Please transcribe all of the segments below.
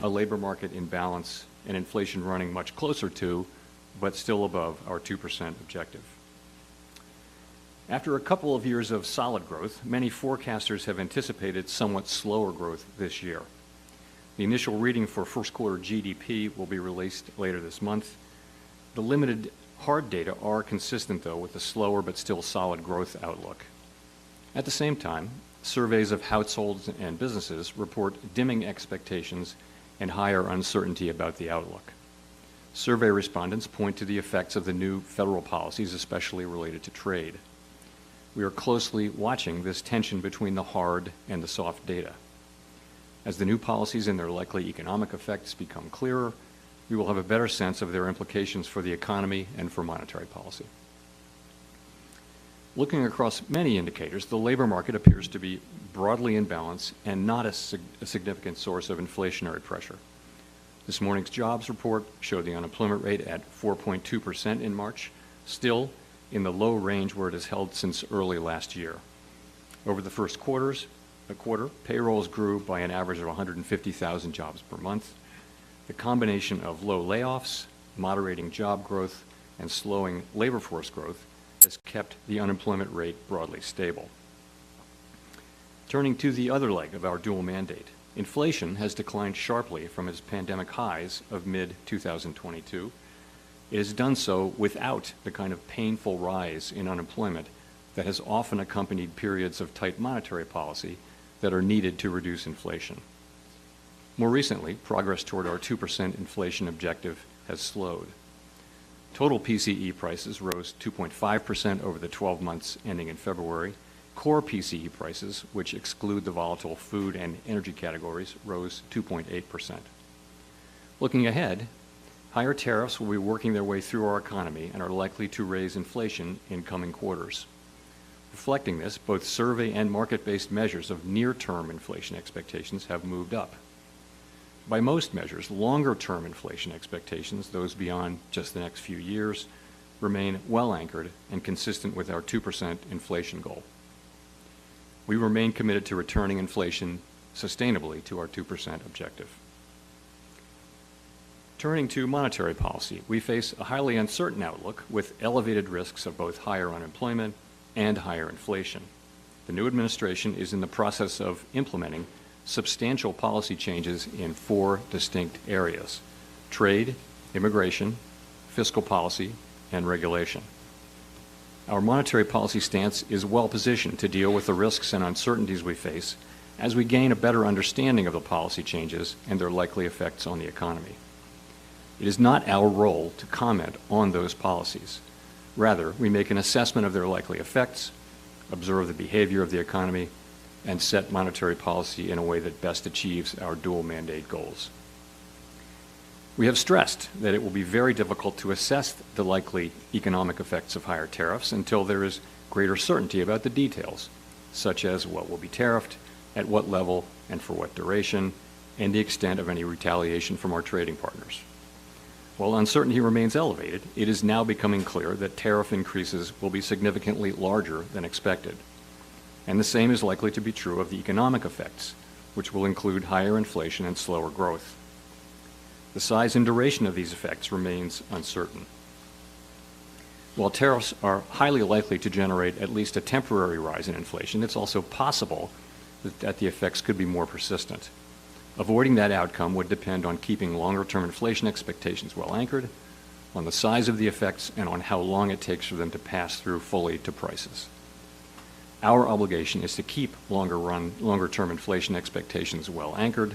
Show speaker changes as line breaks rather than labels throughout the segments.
a labor market in balance, and inflation running much closer to, but still above, our 2% objective. After a couple of years of solid growth, many forecasters have anticipated somewhat slower growth this year. The initial reading for first quarter GDP will be released later this month. The limited hard data are consistent, though, with the slower but still solid growth outlook. At the same time, surveys of households and businesses report dimming expectations and higher uncertainty about the outlook. Survey respondents point to the effects of the new federal policies, especially related to trade. We are closely watching this tension between the hard and the soft data. As the new policies and their likely economic effects become clearer, we will have a better sense of their implications for the economy and for monetary policy. Looking across many indicators, the labor market appears to be broadly in balance and not a significant source of inflationary pressure. This morning's jobs report showed the unemployment rate at 4.2% in March, still in the low range where it has held since early last year. Over the first quarter, payrolls grew by an average of 150,000 jobs per month. The combination of low layoffs, moderating job growth, and slowing labor force growth has kept the unemployment rate broadly stable. Turning to the other leg of our dual mandate, inflation has declined sharply from its pandemic highs of mid-2022. It has done so without the kind of painful rise in unemployment that has often accompanied periods of tight monetary policy that are needed to reduce inflation. More recently, progress toward our 2% inflation objective has slowed. Total PCE prices rose 2.5% over the 12 months ending in February. Core PCE prices, which exclude the volatile food and energy categories, rose 2.8%. Looking ahead, higher tariffs will be working their way through our economy and are likely to raise inflation in coming quarters. Reflecting this, both survey and market-based measures of near-term inflation expectations have moved up. By most measures, longer-term inflation expectations, those beyond just the next few years, remain well anchored and consistent with our 2% inflation goal. We remain committed to returning inflation sustainably to our 2% objective. Turning to monetary policy, we face a highly uncertain outlook with elevated risks of both higher unemployment and higher inflation. The new administration is in the process of implementing substantial policy changes in 4 distinct areas: trade, immigration, fiscal policy, and regulation. Our monetary policy stance is well positioned to deal with the risks and uncertainties we face as we gain a better understanding of the policy changes and their likely effects on the economy. It is not our role to comment on those policies. Rather, we make an assessment of their likely effects, observe the behavior of the economy, and set monetary policy in a way that best achieves our dual mandate goals. We have stressed that it will be very difficult to assess the likely economic effects of higher tariffs until there is greater certainty about the details, such as what will be tariffed, at what level, and for what duration, and the extent of any retaliation from our trading partners. While uncertainty remains elevated, it is now becoming clear that tariff increases will be significantly larger than expected. And the same is likely to be true of the economic effects, which will include higher inflation and slower growth. The size and duration of these effects remains uncertain. While tariffs are highly likely to generate at least a temporary rise in inflation, it's also possible that the effects could be more persistent. Avoiding that outcome would depend on keeping longer-term inflation expectations well anchored, on the size of the effects, and on how long it takes for them to pass through fully to prices. Our obligation is to keep longer-term inflation expectations well anchored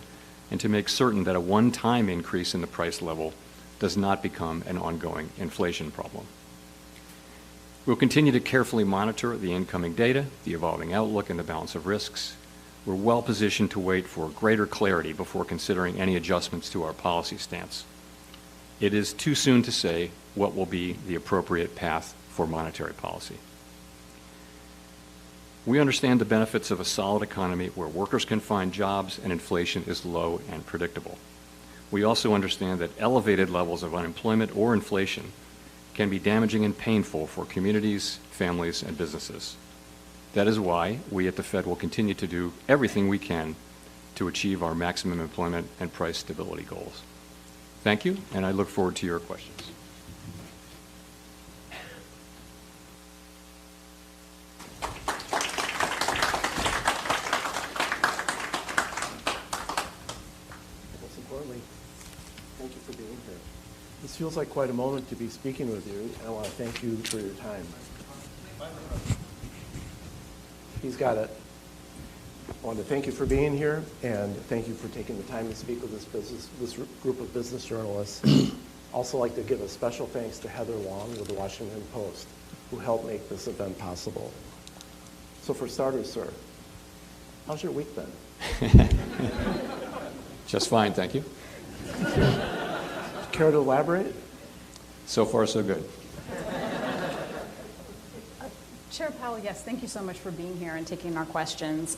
and to make certain that a one-time increase in the price level does not become an ongoing inflation problem. We'll continue to carefully monitor the incoming data, the evolving outlook, and the balance of risks. We're well positioned to wait for greater clarity before considering any adjustments to our policy stance. It is too soon to say what will be the appropriate path for monetary policy. We understand the benefits of a solid economy where workers can find jobs and inflation is low and predictable. We also understand that elevated levels of unemployment or inflation can be damaging and painful for communities, families, and businesses. That is why we at the Fed will continue to do everything we can to achieve our maximum employment and price stability goals. Thank you, and I look forward to your questions.
Most importantly, thank you for being here. This feels like quite a moment to be speaking with you, and I want to thank you for your time. He's got it. I want to thank you for being here, and thank you for taking the time to speak with this group of business journalists. Also like to give a special thanks to Heather Long with the Washington Post, who helped make this event possible. So for starters, sir, how's your week been?
Just fine, thank you.
Care to elaborate?
So far, so good.
Chair Powell, yes, thank you so much for being here and taking our questions.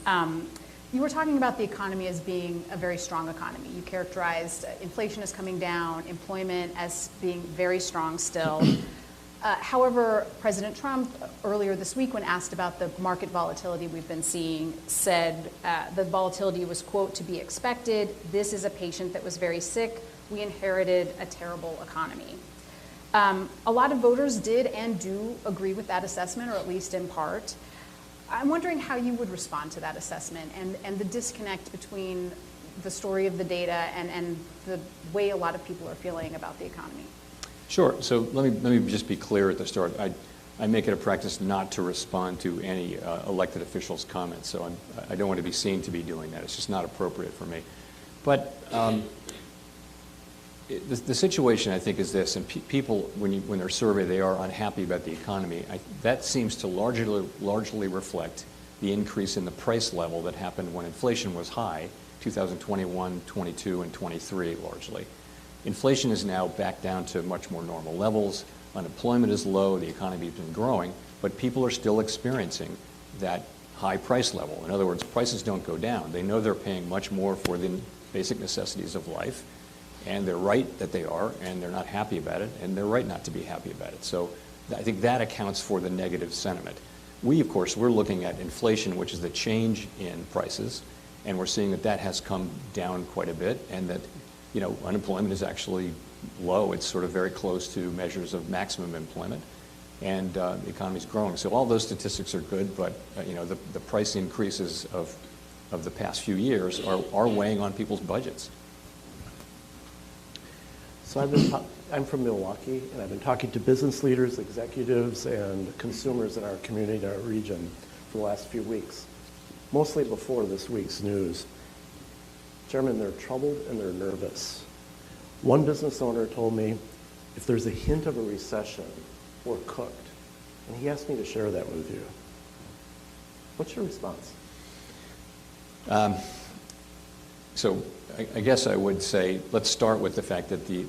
You were talking about the economy as being a very strong economy. You characterized inflation as coming down, employment as being very strong still. However, President Trump, earlier this week when asked about the market volatility we've been seeing, said the volatility was, quote, to be expected. This is a patient that was very sick. We inherited a terrible economy. A lot of voters did and do agree with that assessment, or at least in part. I'm wondering how you would respond to that assessment and the disconnect between the story of the data and the way a lot of people are feeling about the economy.
Sure. So let me just be clear at the start. I make it a practice not to respond to any elected officials' comments, so I don't want to be seen to be doing that. It's just not appropriate for me. But the situation, I think, is this, and people, when they're surveyed, they are unhappy about the economy. That seems to largely reflect the increase in the price level that happened when inflation was high, 2021, 22, and 23, largely. Inflation is now back down to much more normal levels. Unemployment is low. The economy has been growing, but people are still experiencing that high price level. In other words, prices don't go down. They know they're paying much more for the basic necessities of life. And they're right that they are, and they're not happy about it, and they're right not to be happy about it. So I think that accounts for the negative sentiment. We, of course, we're looking at inflation, which is the change in prices, and we're seeing that that has come down quite a bit, and that, you know, unemployment is actually low. It's sort of very close to measures of maximum employment, and the economy's growing. So all those statistics are good, but you know, the price increases of the past few years are weighing on people's budgets.
So I'm from Milwaukee, and I've been talking to business leaders, executives, and consumers in our community, in our region, for the last few weeks, mostly before this week's news. Chairman, they're troubled and they're nervous. One business owner told me, if there's a hint of a recession, we're cooked. And he asked me to share that with you. What's your response?
So I guess I would say, let's start with the fact that the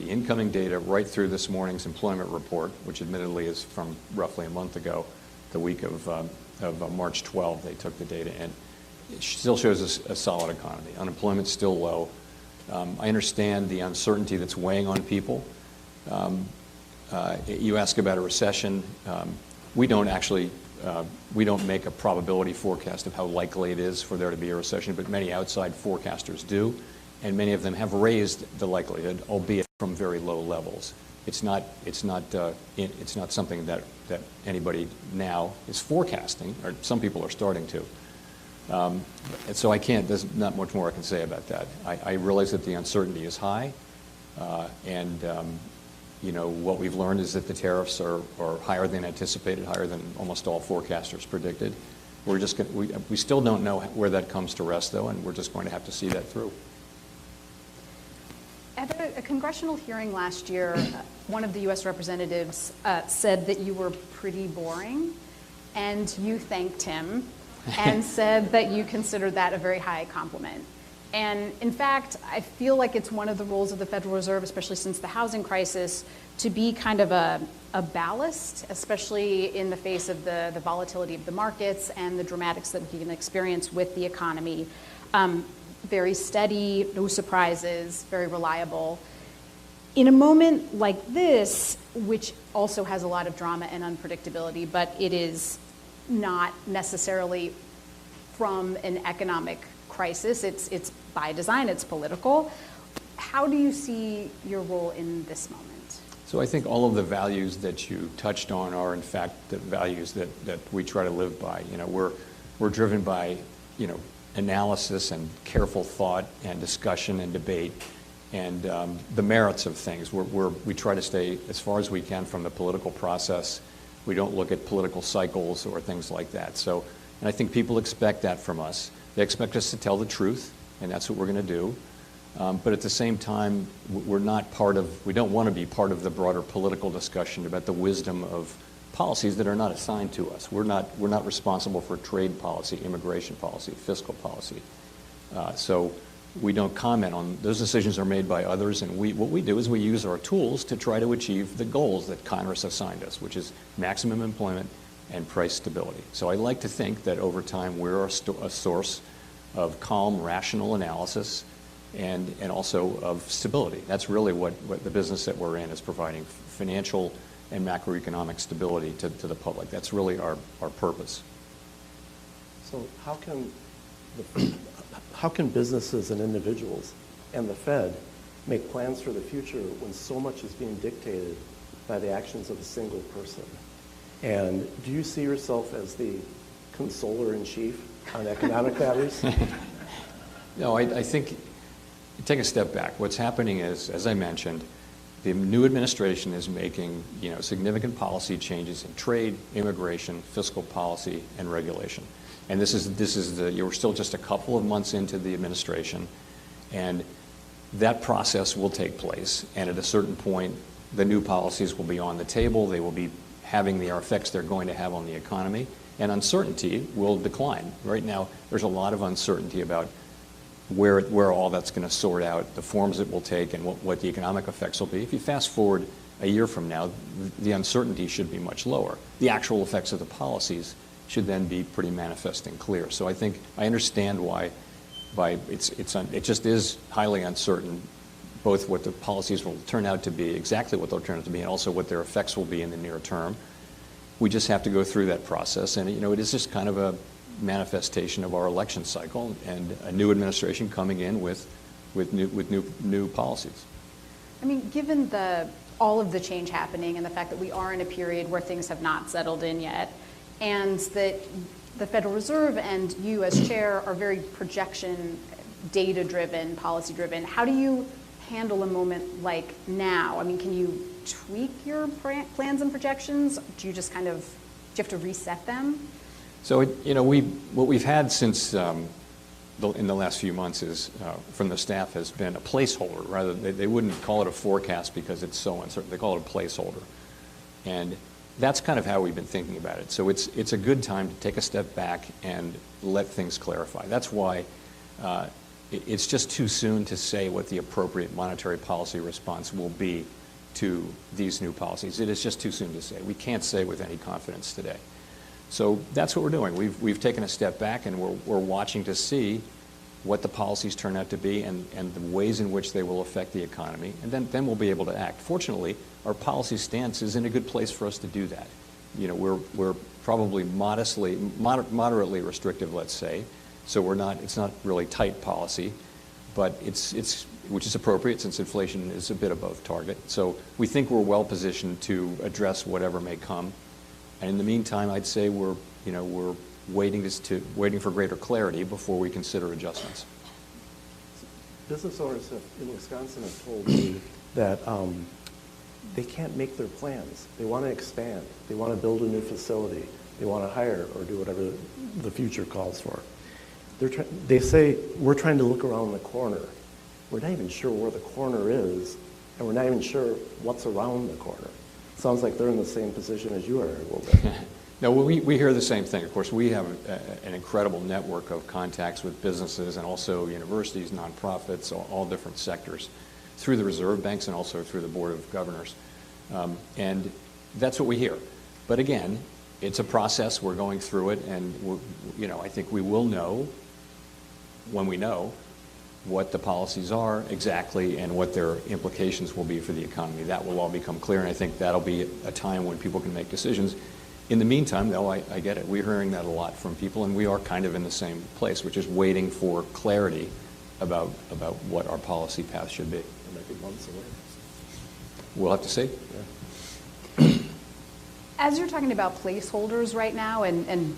incoming data right through this morning's employment report, which admittedly is from roughly a month ago, the week of March 12, they took the data, and it still shows us a solid economy. Unemployment's still low. I understand the uncertainty that's weighing on people. You ask about a recession. We don't make a probability forecast of how likely it is for there to be a recession, but many outside forecasters do, and many of them have raised the likelihood, albeit from very low levels. It's not something that anybody now is forecasting, or some people are starting to. And so there's not much more I can say about that. I realize that the uncertainty is high, and you know, what we've learned is that the tariffs are higher than anticipated, higher than almost all forecasters predicted. We still don't know where that comes to rest, though, and we're just going to have to see that through.
At a congressional hearing last year, one of the U.S. representatives said that you were pretty boring, and you thanked him and said that you considered that a very high compliment. And in fact, I feel like it's one of the roles of the Federal Reserve, especially since the housing crisis, to be kind of a ballast, especially in the face of the volatility of the markets and the dramatics that we can experience with the economy. Very steady, no surprises, very reliable. In a moment like this, which also has a lot of drama and unpredictability, but it is not necessarily from an economic crisis. It's by design, it's political. How do you see your role in this moment?
So I think all of the values that you touched on are, in fact, the values that we try to live by. We're driven by, analysis and careful thought and discussion and debate and the merits of things. We try to stay as far as we can from the political process. We don't look at political cycles or things like that. And I think people expect that from us. They expect us to tell the truth, and that's what we're going to do. But at the same time, we don't want to be part of the broader political discussion about the wisdom of policies that are not assigned to us. We're not responsible for trade policy, immigration policy, fiscal policy. So we don't comment on those. Decisions are made by others, and what we do is we use our tools to try to achieve the goals that Congress assigned us, which is maximum employment and price stability. So I like to think that over time we're a source of calm, rational analysis and also of stability. That's really what the business that we're in is, providing financial and macroeconomic stability to the public. That's really our purpose.
So how can businesses and individuals and the Fed make plans for the future when so much is being dictated by the actions of a single person? And do you see yourself as the consoler-in-chief on economic matters?
No, I think, take a step back. What's happening is, as I mentioned, the new administration is making significant policy changes in trade, immigration, fiscal policy, and regulation. And you're still just a couple of months into the administration, and that process will take place. And at a certain point, the new policies will be on the table. They will be having the effects they're going to have on the economy, and uncertainty will decline. Right now, there's a lot of uncertainty about where all that's going to sort out, the forms it will take, and what the economic effects will be. If you fast forward a year from now, the uncertainty should be much lower. The actual effects of the policies should then be pretty manifest and clear. So I think I understand why it just is highly uncertain, both what the policies will turn out to be, exactly what they'll turn out to be, and also what their effects will be in the near term. We just have to go through that process, and it is just kind of a manifestation of our election cycle and a new administration coming in with new policies.
I mean, given all of the change happening and the fact that we are in a period where things have not settled in yet, and that the Federal Reserve and you as chair are very projection, data-driven, policy-driven, how do you handle a moment like now? I mean, can you tweak your plans and projections? Do you just do you have to reset them?
So, what we've had since in the last few months is, from the staff, has been a placeholder. Rather, they wouldn't call it a forecast because it's so uncertain. They call it a placeholder. And that's kind of how we've been thinking about it. So it's a good time to take a step back and let things clarify. That's why it's just too soon to say what the appropriate monetary policy response will be to these new policies. It is just too soon to say. We can't say with any confidence today. So that's what we're doing. We've taken a step back, and we're watching to see what the policies turn out to be and the ways in which they will affect the economy, and then we'll be able to act. Fortunately, our policy stance is in a good place for us to do that. We're probably moderately restrictive, let's say. So it's not really tight policy, but which is appropriate since inflation is a bit above target. So we think we're well positioned to address whatever may come. And in the meantime, I'd say we're waiting for greater clarity before we consider adjustments.
Business owners in Wisconsin have told me that they can't make their plans. They want to expand. They want to build a new facility. They want to hire or do whatever the future calls for. They say, we're trying to look around the corner. We're not even sure where the corner is, and we're not even sure what's around the corner. Sounds like they're in the same position as you are a little bit.
No, we hear the same thing. Of course, we have an incredible network of contacts with businesses and also universities, nonprofits, all different sectors, through the reserve banks and also through the Board of Governors. And that's what we hear. But again, it's a process. We're going through it, and I think we will know when we know what the policies are exactly and what their implications will be for the economy. That will all become clear, and I think that'll be a time when people can make decisions. In the meantime, though, I get it. We're hearing that a lot from people, and we are kind of in the same place, which is waiting for clarity about what our policy path should be.
It might be months away.
We'll have to see.
Yeah.
As you're talking about placeholders right now and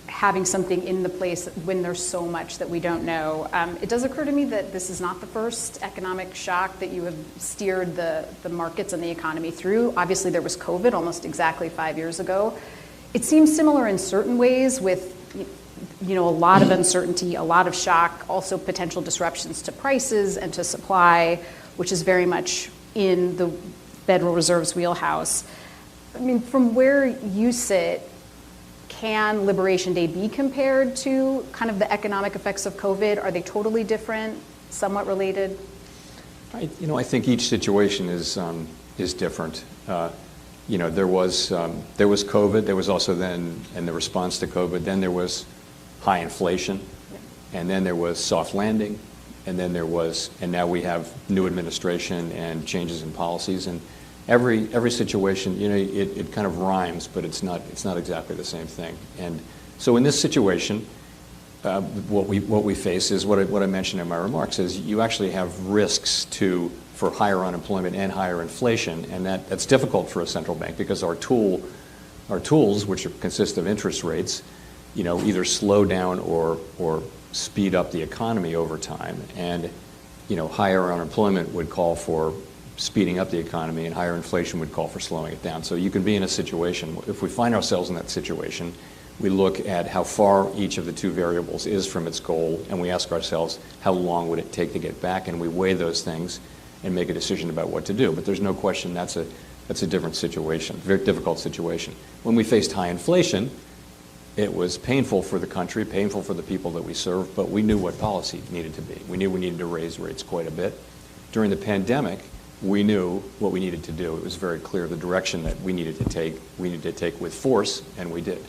having something in the place when there's so much that we don't know, it does occur to me that this is not the first economic shock that you have steered the markets and the economy through. Obviously, there was COVID almost exactly 5 years ago. It seems similar in certain ways with a lot of uncertainty, a lot of shock, also potential disruptions to prices and to supply, which is very much in the Federal Reserve's wheelhouse. I mean, from where you sit, can Liberation Day be compared to kind of the economic effects of COVID? Are they totally different, somewhat related?
I think each situation is different. There was COVID. There was also then, in the response to COVID, then there was high inflation, and then there was soft landing, and now we have new administration and changes in policies. And every situation, it kind of rhymes, but it's not exactly the same thing. And so in this situation, what we face is what I mentioned in my remarks is you actually have risks for higher unemployment and higher inflation, and that's difficult for a central bank because our tools, which consist of interest rates, either slow down or speed up the economy over time. And higher unemployment would call for speeding up the economy, and higher inflation would call for slowing it down. So you can be in a situation, if we find ourselves in that situation, we look at how far each of the two variables is from its goal, and we ask ourselves, how long would it take to get back? And we weigh those things and make a decision about what to do. But there's no question that's a different situation, very difficult situation. When we faced high inflation, it was painful for the country, painful for the people that we serve, but we knew what policy needed to be. We knew we needed to raise rates quite a bit. During the pandemic, we knew what we needed to do. It was very clear the direction that we needed to take with force, and we did.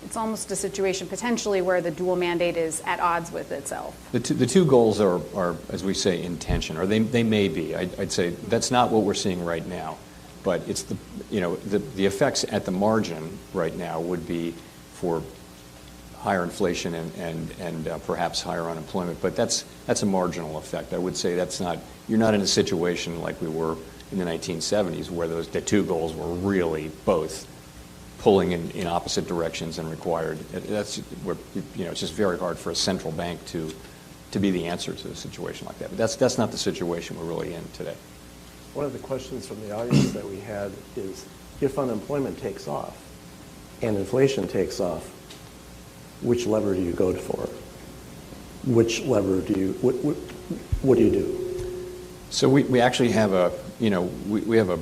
It's almost a situation potentially where the dual mandate is at odds with itself.
The two goals are, as we say, in tension, or they may be. I'd say that's not what we're seeing right now, but it's the effects at the margin right now would be for higher inflation and perhaps higher unemployment, but that's a marginal effect. I would say you're not in a situation like we were in the 1970s where the two goals were really both pulling in opposite directions and required. It's just very hard for a central bank to be the answer to a situation like that. But that's not the situation we're really in today.
One of the questions from the audience that we had is, if unemployment takes off and inflation takes off, which lever do you go for? Which lever what do you do?
So we actually have we have a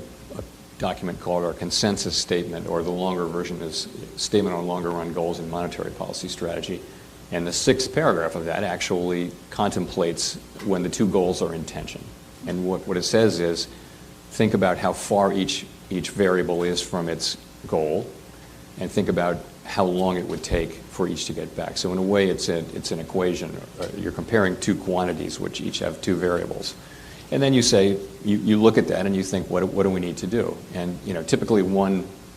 document called our consensus statement, or the longer version is Statement on Longer Run Goals and Monetary Policy Strategy. And the sixth paragraph of that actually contemplates when the two goals are in tension. And what it says is, think about how far each variable is from its goal, and think about how long it would take for each to get back. So in a way, it's an equation. You're comparing two quantities which each have two variables. And then you say, you look at that and you think, what do we need to do? And typically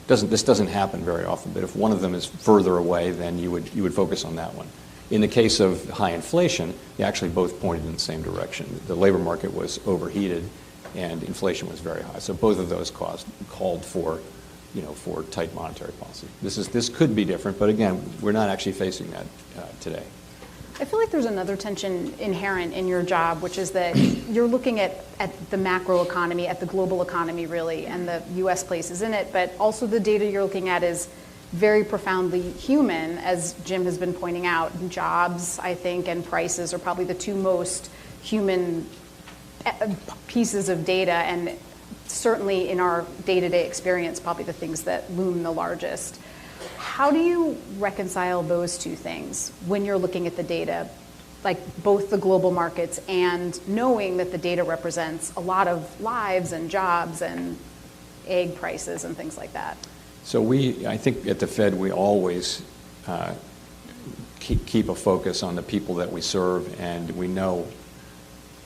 this doesn't happen very often, but if one of them is further away, then you would focus on that one. In the case of high inflation, they actually both pointed in the same direction. The labor market was overheated and inflation was very high. So both of those called for tight monetary policy. This could be different, but again, we're not actually facing that today.
I feel like there's another tension inherent in your job, which is that you're looking at the macro economy, at the global economy really, and the U.S. places in it, but also the data you're looking at is very profoundly human, as Jim has been pointing out. Jobs, I think, and prices are probably the two most human pieces of data, and certainly in our day-to-day experience, probably the things that loom the largest. How do you reconcile those two things when you're looking at the data, like both the global markets and knowing that the data represents a lot of lives and jobs and egg prices and things like that?
So I think at the Fed, we always keep a focus on the people that we serve, and we know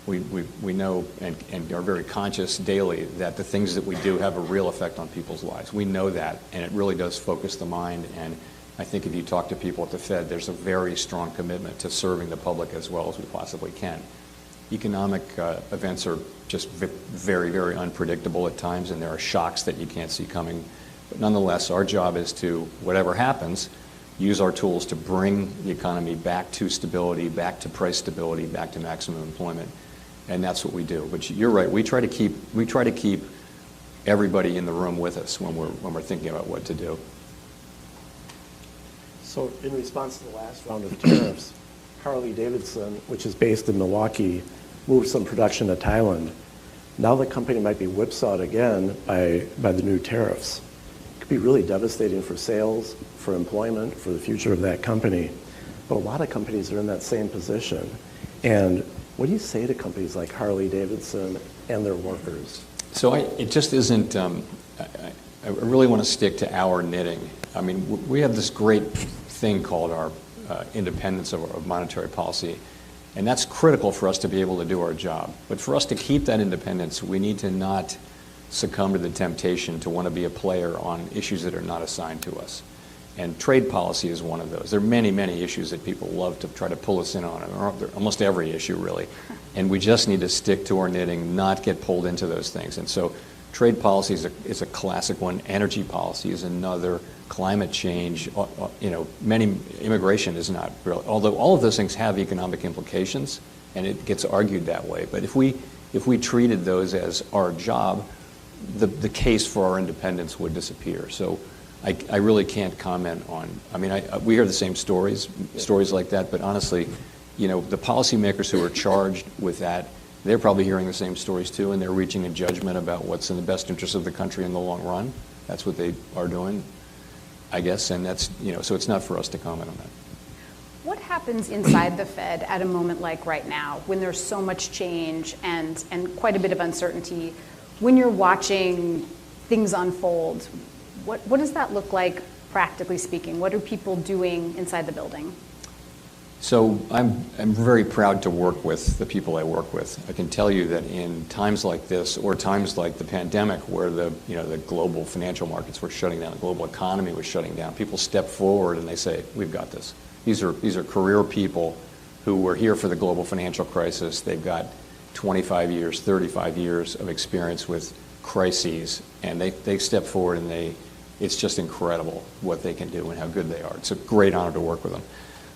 We know and are very conscious daily that the things that we do have a real effect on people's lives. We know that, and it really does focus the mind. And I think if you talk to people at the Fed, there's a very strong commitment to serving the public as well as we possibly can. Economic events are just very, very unpredictable at times, and there are shocks that you can't see coming. But nonetheless, our job is to, whatever happens, use our tools to bring the economy back to stability, back to price stability, back to maximum employment. And that's what we do. But you're right. We try to keep everybody in the room with us when we're thinking about what to do.
So, in response to the last round of tariffs, Harley-Davidson, which is based in Milwaukee, moved some production to Thailand. Now the company might be whipsawed again by the new tariffs. It could be really devastating for sales, for employment, for the future of that company. But a lot of companies are in that same position. And what do you say to companies like Harley-Davidson and their workers?
So it just isn't, I really want to stick to our knitting. I mean, we have this great thing called our independence of monetary policy, and that's critical for us to be able to do our job. But for us to keep that independence, we need to not succumb to the temptation to want to be a player on issues that are not assigned to us. And trade policy is one of those. There are many, many issues that people love to try to pull us in on, almost every issue, really. And we just need to stick to our knitting, not get pulled into those things. And so trade policy is a classic one. Energy policy is another. Climate change, immigration is not really, although all of those things have economic implications, and it gets argued that way. But if we treated those as our job, the case for our independence would disappear. So I really can't comment on, we hear the same stories like that, but honestly, the policymakers who are charged with that, they're probably hearing the same stories too, and they're reaching a judgment about what's in the best interest of the country in the long run. That's what they are doing, I guess, and that's, so it's not for us to comment on that.
What happens inside the Fed at a moment like right now, when there's so much change and quite a bit of uncertainty? When you're watching things unfold, what does that look like, practically speaking? What are people doing inside the building?
So I'm very proud to work with the people I work with. I can tell you that in times like this, or times like the pandemic, where the global financial markets were shutting down, the global economy was shutting down, people step forward and they say, "We've got this." These are career people who were here for the global financial crisis. They've got 25 years, 35 years of experience with crises, and they step forward and it's just incredible what they can do and how good they are. It's a great honor to work with them.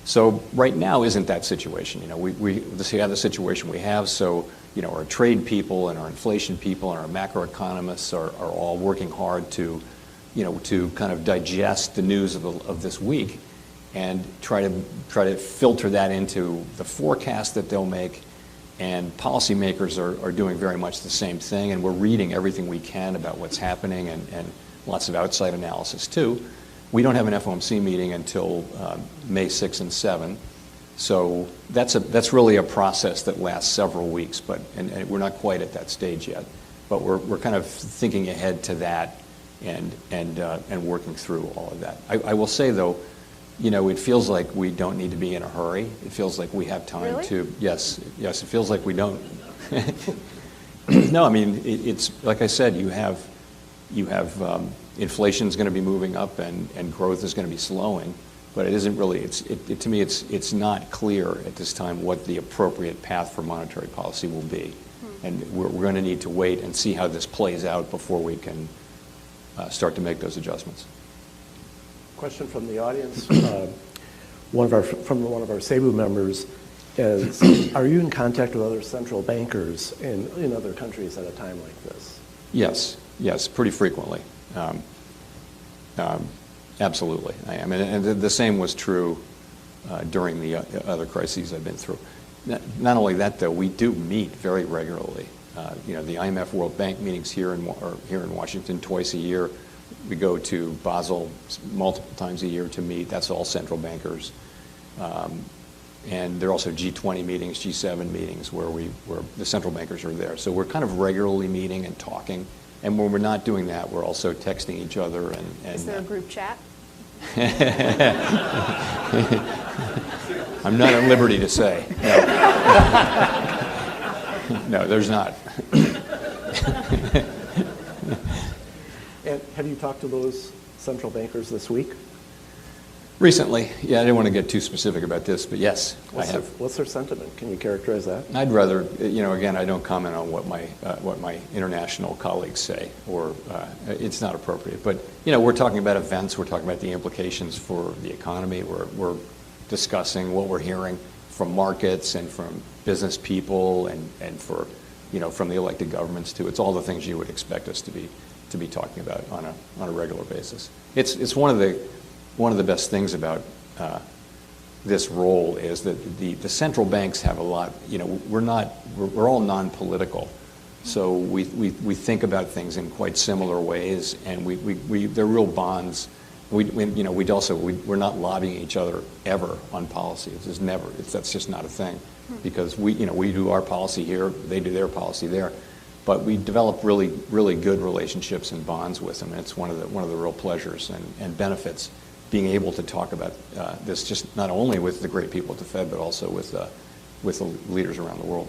So right now isn't that situation. We have the situation we have. So our trade people and our inflation people and our macroeconomists are all working hard to kind of digest the news of this week and try to filter that into the forecast that they'll make. And policymakers are doing very much the same thing, and we're reading everything we can about what's happening and lots of outside analysis too. We don't have an FOMC meeting until May 6 and 7, so that's really a process that lasts several weeks. And we're not quite at that stage yet, but we're kind of thinking ahead to that and working through all of that. I will say though, it feels like we don't need to be in a hurry. It feels like we have time
really?
to. Yes. It feels like we don't. No, it's like I said. You have. Inflation is going to be moving up and growth is going to be slowing, but it isn't really. To me, it's not clear at this time what the appropriate path for monetary policy will be, and we're going to need to wait and see how this plays out before we can start to make those adjustments.
Question from the audience. One of our SEBU members is: are you in contact with other central bankers in other countries at a time like this?
Yes, pretty frequently. Absolutely, I am. And the same was true during the other crises I've been through. Not only that, though, we do meet very regularly. The IMF World Bank meetings here in Washington twice a year. We go to Basel multiple times a year to meet. That's all central bankers. And there are also G20 meetings, G7 meetings where the central bankers are there. So we're kind of regularly meeting and talking. And when we're not doing that, we're also texting each other. And
is there a group chat?
I'm not at liberty to say. No.
No, there's not.
And have you talked to those central bankers this week?
Recently, yeah, I didn't want to get too specific about this, but yes, I have.
What's their sentiment? Can you characterize that?
I'd rather, again, I don't comment on what my international colleagues say, or it's not appropriate. But we're talking about events. We're talking about the implications for the economy. We're discussing what we're hearing from markets and from business people and for from the elected governments too. It's all the things you would expect us to be talking about on a regular basis. It's one of the best things about this role is that the central banks have a lot. We're all non-political, so we think about things in quite similar ways, and they're real bonds. We're not lobbying each other ever on policy. It's just never. That's just not a thing, because we do our policy here, they do their policy there. But we develop really, really good relationships and bonds with them, and it's one of the real pleasures and benefits being able to talk about this, just not only with the great people at the Fed, but also with the leaders around the world.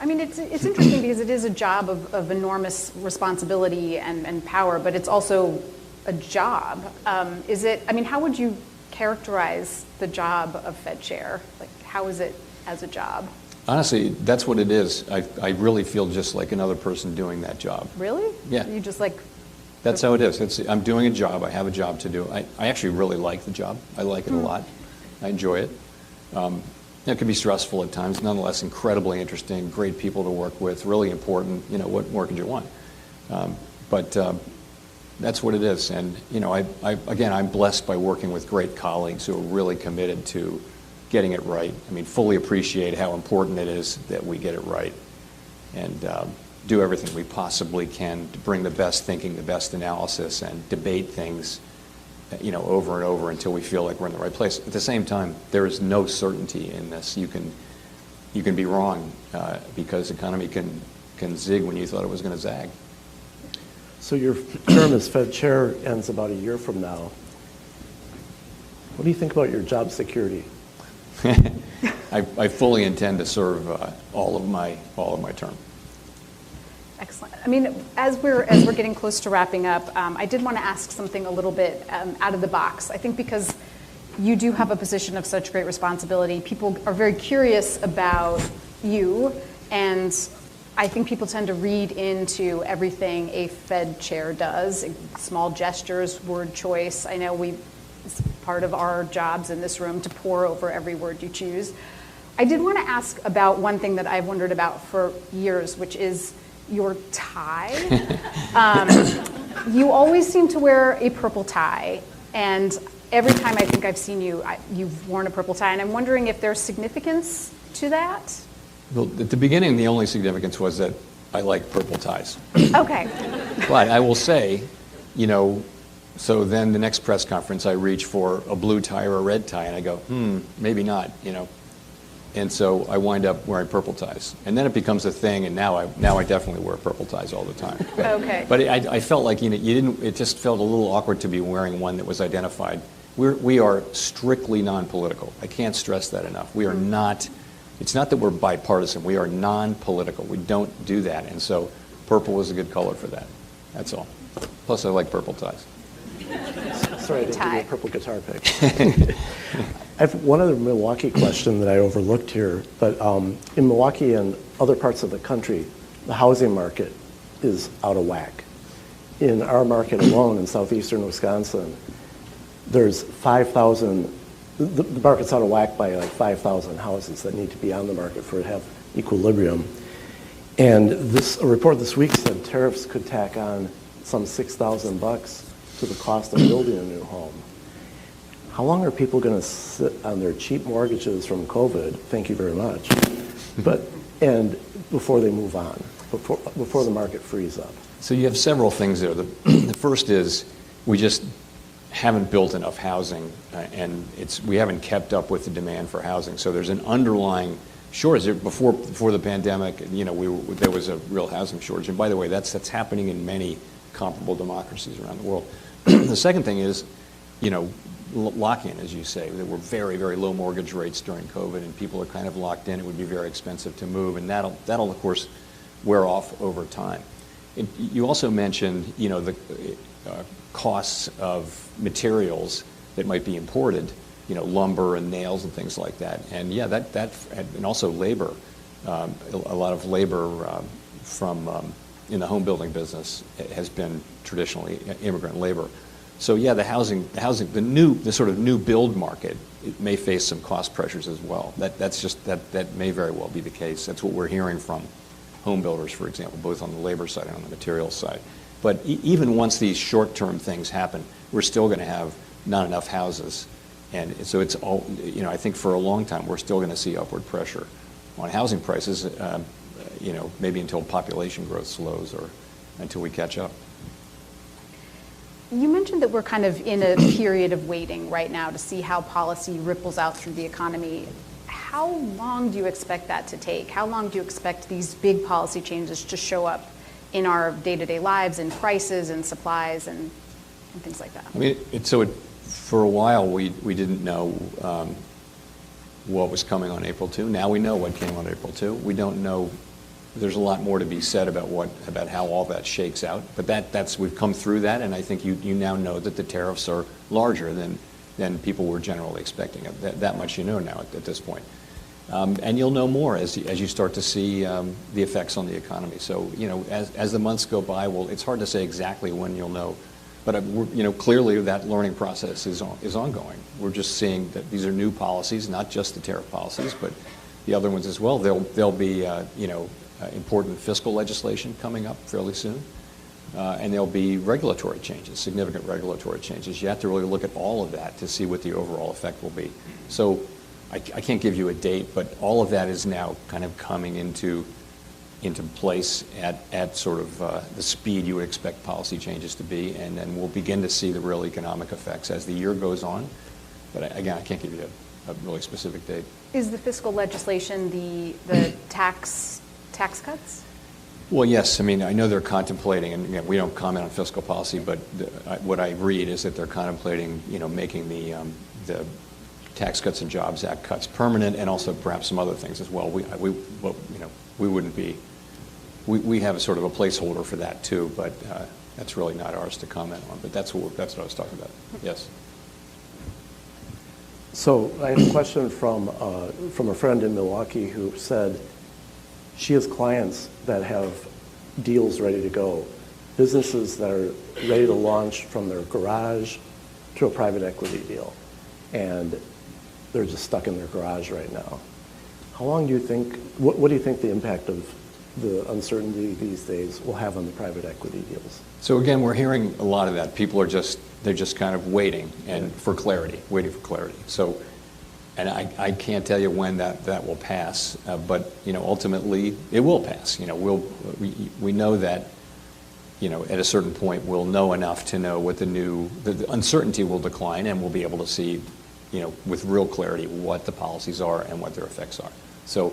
I mean, it's interesting because it is a job of enormous responsibility and power, but it's also a job. How would you characterize the job of Fed chair? Like, how is it as a job?
Honestly, that's what it is. I really feel just like another person doing that job.
Really?
Yeah.
You just like...
That's how it is. I'm doing a job. I have a job to do. I actually really like the job. I like it a lot. I enjoy it. It can be stressful at times. Nonetheless, incredibly interesting, great people to work with, really important. What more could you want? But that's what it is. And, I'm blessed by working with great colleagues who are really committed to getting it right. I mean, fully appreciate how important it is that we get it right. And do everything we possibly can to bring the best thinking, the best analysis, and debate things, over and over until we feel like we're in the right place. At the same time, there is no certainty in this. You can be wrong because the economy can zig when you thought it was going to zag.
So your term as Fed chair ends about a year from now. What do you think about your job security?
I fully intend to serve all of my term.
Excellent. I mean, as we're getting close to wrapping up, I did want to ask something a little bit out of the box. I think because you do have a position of such great responsibility, people are very curious about you, and I think people tend to read into everything a Fed chair does, small gestures, word choice. I know it's part of our jobs in this room to pore over every word you choose. I did want to ask about one thing that I've wondered about for years, which is your tie. You always seem to wear a purple tie, and every time I think I've seen you, you've worn a purple tie, and I'm wondering if there's significance to that?
Well, at the beginning, the only significance was that I like purple ties.
Okay.
But I will say, so then the next press conference, I reach for a blue tie or a red tie, and I go, maybe not, And so I wind up wearing purple ties. And then it becomes a thing, and now I definitely wear purple ties all the time.
Okay.
But I felt like, it just felt a little awkward to be wearing one that was identified. We are strictly non-political. I can't stress that enough. We are not, it's not that we're bipartisan. We are non-political. We don't do that. And so purple was a good color for that. That's all. Plus, I like purple ties.
Sorry, I didn't give you a purple guitar pick. I have one other Milwaukee question that I overlooked here, but in Milwaukee and other parts of the country, the housing market is out of whack. In our market alone, in southeastern Wisconsin, there's 5,000, the market's out of whack by like 5,000 houses that need to be on the market for it to have equilibrium. And a report this week said tariffs could tack on some $6,000 to the cost of building a new home. How long are people going to sit on their cheap mortgages from COVID? Thank you very much. And before they move on, before the market frees up.
So you have several things there. The first is we just haven't built enough housing, and we haven't kept up with the demand for housing. So there's an underlying shortage. Before the pandemic, there was a real housing shortage. And by the way, that's happening in many comparable democracies around the world. The second thing is, lock-in, as you say. There were very, very low mortgage rates during COVID, and people are kind of locked in. It would be very expensive to move, and that'll of course wear off over time. And you also mentioned, the costs of materials that might be imported, lumber and nails and things like that. And yeah, and also labor. A lot of labor from in the home building business has been traditionally immigrant labor. So yeah, the sort of new build market, it may face some cost pressures as well. That may very well be the case. That's what we're hearing from home builders, for example, both on the labor side and on the materials side. But even once these short-term things happen, we're still going to have not enough houses. And so it's all, I think for a long time, we're still going to see upward pressure on housing prices, maybe until population growth slows or until we catch up.
You mentioned that we're kind of in a period of waiting right now to see how policy ripples out through the economy. How long do you expect that to take? How long do you expect these big policy changes to show up in our day-to-day lives, in prices and supplies and things like that?
I mean, for a while, we didn't know what was coming on April 2. Now we know what came on April 2. We don't know. There's a lot more to be said about how all that shakes out. But we've come through that, and I think you now know that the tariffs are larger than people were generally expecting. That much now at this point. And you'll know more as you start to see the effects on the economy. So as the months go by, it's hard to say exactly when you'll know. But clearly that learning process is ongoing. We're just seeing that these are new policies, not just the tariff policies, but the other ones as well. There'll be important fiscal legislation coming up fairly soon, and there'll be regulatory changes, significant regulatory changes. You have to really look at all of that to see what the overall effect will be. So I can't give you a date, but all of that is now kind of coming into place at sort of the speed you would expect policy changes to be, and then we'll begin to see the real economic effects as the year goes on. But again, I can't give you a really specific date. Is
the fiscal legislation the tax cuts?
Well, yes. I mean, I know they're contemplating, and we don't comment on fiscal policy, but what I read is that they're contemplating, making the Tax Cuts and Jobs Act cuts permanent, and also perhaps some other things as well. We wouldn't be. We have a sort of a placeholder for that too, but that's really not ours to comment on. But that's what I was talking about. Yes.
So I have a question from a friend in Milwaukee who said she has clients that have deals ready to go, businesses that are ready to launch from their garage to a private equity deal, and they're just stuck in their garage right now. How long do you think? What do you think the impact of the uncertainty these days will have on the private equity deals?
So again, we're hearing a lot of that. People are just kind of waiting for clarity. So, and I can't tell you when that will pass, but ultimately it will pass. We know that at a certain point we'll know enough to know what the uncertainty will decline, and we'll be able to see with real clarity what the policies are and what their effects are. So.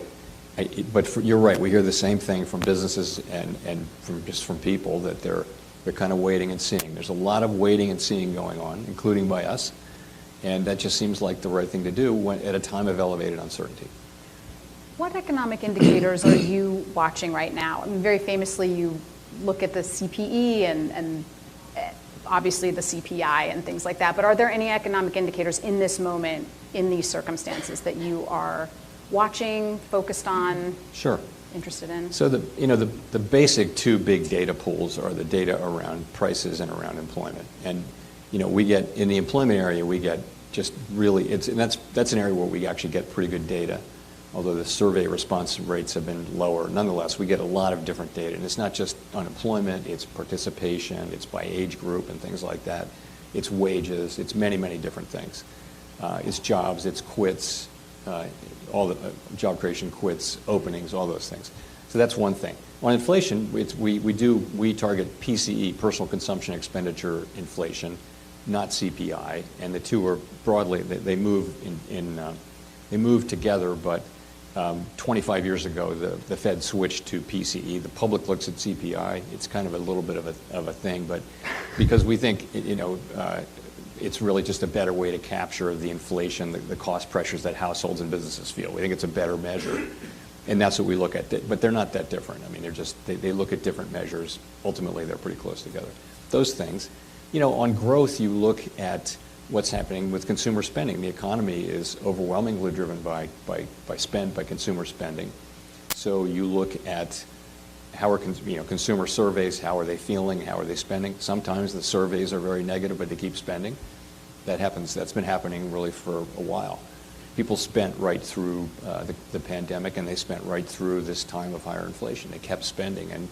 You're right. We hear the same thing from businesses and from people that they're kind of waiting and seeing. There's a lot of waiting and seeing going on, including by us, and that just seems like the right thing to do at a time of elevated uncertainty.
What economic indicators are you watching right now? I mean, very famously, you look at the CPE and obviously the CPI and things like that. But are there any economic indicators in this moment, in these circumstances, that you are watching, focused on,
Sure.
interested in?
So the basic two big data pools are the data around prices and around employment. And we get in the employment area, we get just really that's an area where we actually get pretty good data. Although the survey response rates have been lower, nonetheless we get a lot of different data. And it's not just unemployment, it's participation, it's by age group and things like that. It's wages, it's many, many different things. It's jobs, it's quits, all the job creation, quits, openings, all those things. So that's one thing. On inflation, we target PCE, personal consumption expenditure inflation, not CPI, and the two are broadly they move they move together. But 25 years ago, the Fed switched to PCE. The public looks at CPI. It's kind of a little bit of a thing, but because we think it's really just a better way to capture the inflation, the cost pressures that households and businesses feel. We think it's a better measure, and that's what we look at. But they're not that different. I mean, they look at different measures. Ultimately, they're pretty close together. Those things. On growth, you look at what's happening with consumer spending. The economy is overwhelmingly driven by consumer spending. So you look at how are consumer surveys, how are they feeling, how are they spending? Sometimes the surveys are very negative, but they keep spending. That's been happening really for a while. People spent right through the pandemic, and they spent right through this time of higher inflation. They kept spending, and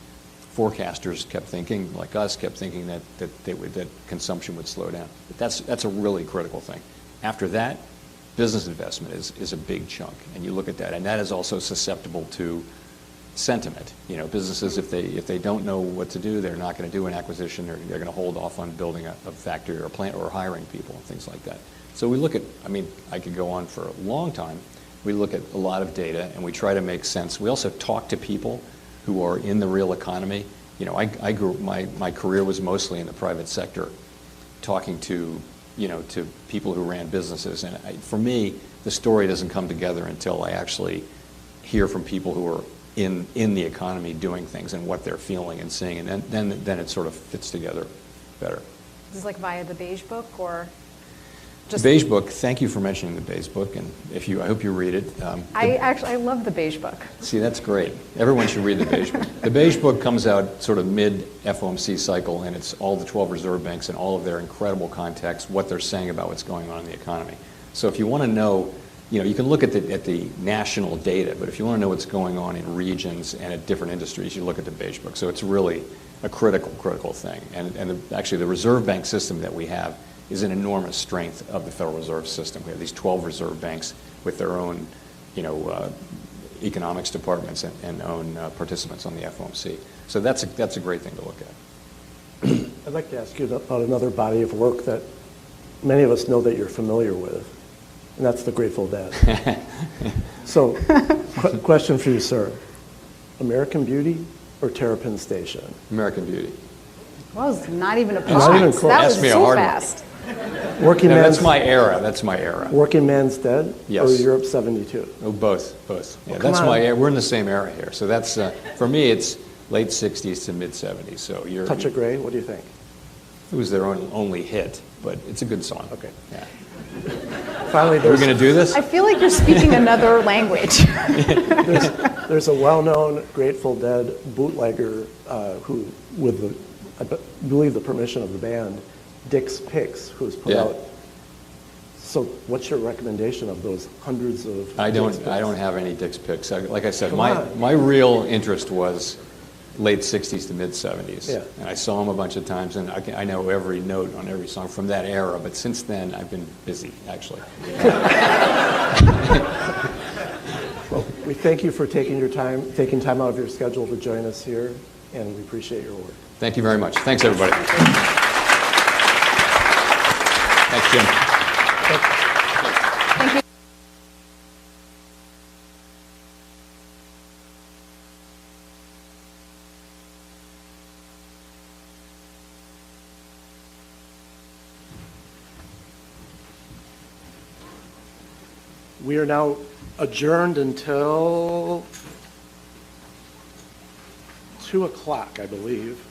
forecasters kept thinking, like us, kept thinking that consumption would slow down. But that's a really critical thing. After that, business investment is a big chunk, and you look at that, and that is also susceptible to sentiment. Businesses, if they don't know what to do, they're not going to do an acquisition. They're going to hold off on building a factory or a plant or hiring people and things like that. So we look at, I could go on for a long time. We look at a lot of data, and we try to make sense. We also talk to people who are in the real economy. I grew my career was mostly in the private sector, talking to people who ran businesses. And for me, the story doesn't come together until I actually hear from people who are in the economy doing things and what they're feeling and seeing, and then it sort of fits together better.
Is this like via the Beige Book, or just
the Beige Book? Thank you for mentioning the Beige Book, and I hope you read it.
I love the Beige Book.
See, that's great. Everyone should read the Beige Book. The Beige Book comes out sort of mid-FOMC cycle, and it's all the 12 reserve banks and all of their incredible contacts, what they're saying about what's going on in the economy. So if you want to know, you can look at the national data, but if you want to know what's going on in regions and at different industries, you look at the Beige Book. So it's really a critical thing. And actually, the reserve bank system that we have is an enormous strength of the Federal Reserve System. We have these 12 reserve banks with their own, economics departments and own participants on the FOMC. So that's a great thing to look at.
I'd like to ask you about another body of work that many of us know that you're familiar with, and that's the Grateful Dead. So, question for you, sir. American Beauty or Terrapin Station?
American Beauty.
Well, it's not even a
Not
pause.
even close.
That was
Ask me a
so
hard one.
fast.
Working
No,
Man's
that's my era.
Working Man's Dead
Yes.
or Europe 72?
Oh, both. Yeah,
come
that's
on.
my era. We're in the same era here. So that's, for me, it's late 60s to mid 70s. So
Touch of Grey, what do you think?
It was their only hit, but it's a good song.
Okay.
Yeah.
Finally,
Are we going to do this?
I feel like you're speaking another language.
there's a well-known Grateful Dead bootlegger who, with I believe the permission of the band, Dick's Picks, who's put
Yeah.
out. So what's your recommendation of those hundreds of
I
Dick's Picks?
don't have any Dick's Picks. Like I said,
Come
my
on.
real interest was late 60s to mid 70s.
Yeah.
And I saw them a bunch of times, and I know every note on every song from that era, but since then I've been busy, actually.
Well, we thank you for taking time out of your schedule to join us here, and we appreciate your work.
Thank you very much. Thanks, everybody. Thanks, Jim.
Thank you.
We are now adjourned until 2 o'clock, I believe.